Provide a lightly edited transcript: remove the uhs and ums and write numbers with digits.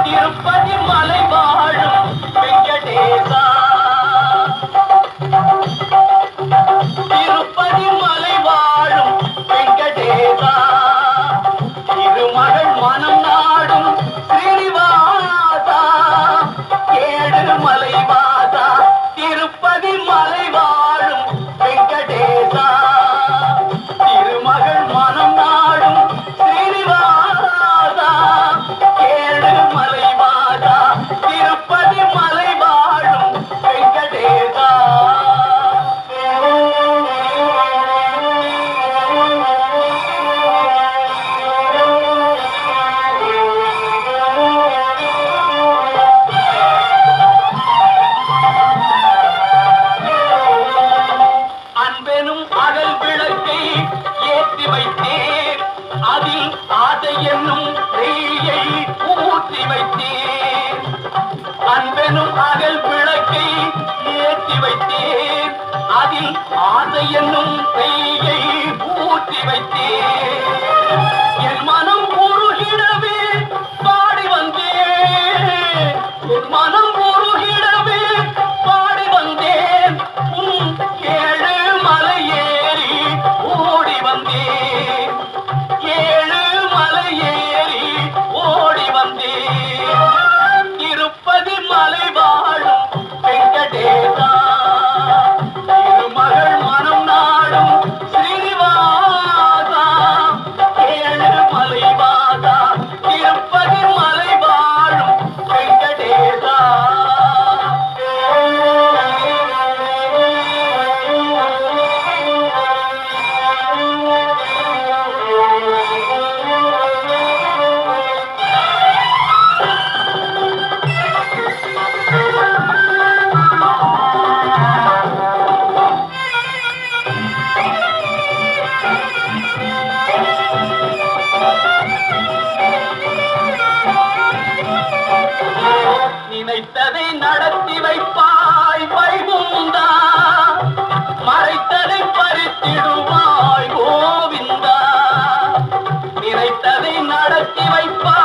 திருப்பதி மலை வாழும் வெங்கடேசா, திருப்பதி மலை வாழும் வெங்கடேசா, திருமகள் மனம் நாடும் ஸ்ரீனிவாசா, ஏழு மலை வாசா, திருப்பதி மலை வாழும் வெங்கடேசா, திருமகள் மனம் நாடும் ஸ்ரீனிவாசா, ஏழு மலை வாசா, திருப்பதி மலை வாழும் வெங்கடேசா. அன்பெனும் அகல் விளக்கை ஏற்றி வைத்தேன், அதில் ஆசை என்னும் நெய்யை ஊற்றி வைத்தேன். அன்பெனும் அகல் விளக்கை ஏற்றி வைத்தேன், அதில் ஆசை என்னும் நெய்யை ஊற்றி வைத்தேன். என் மனம் உருகிடவே பாடி வந்தேன், என் மனம் உருகிடவே பாடி வந்தேன். உன் ஏழு மலை ஏறி ஓடி வந்தேன், ஏழு மலை ஏறி ஓடி வந்தேன். திருப்பதி மலை வாழும் வெங்கடேசா, திருமகள் மனம் நாடும் ஸ்ரீனிவாசா, ஏழு மலை வாசா, திருப்பதி மலை வாழும் வெங்கடேசா. நினைத்ததை நடத்தி வைப்பாய் வைகுந்தா, மறைத்ததை பறித்திடுவாய் கோவிந்தா. நினைத்ததை நடத்தி வைப்பாய்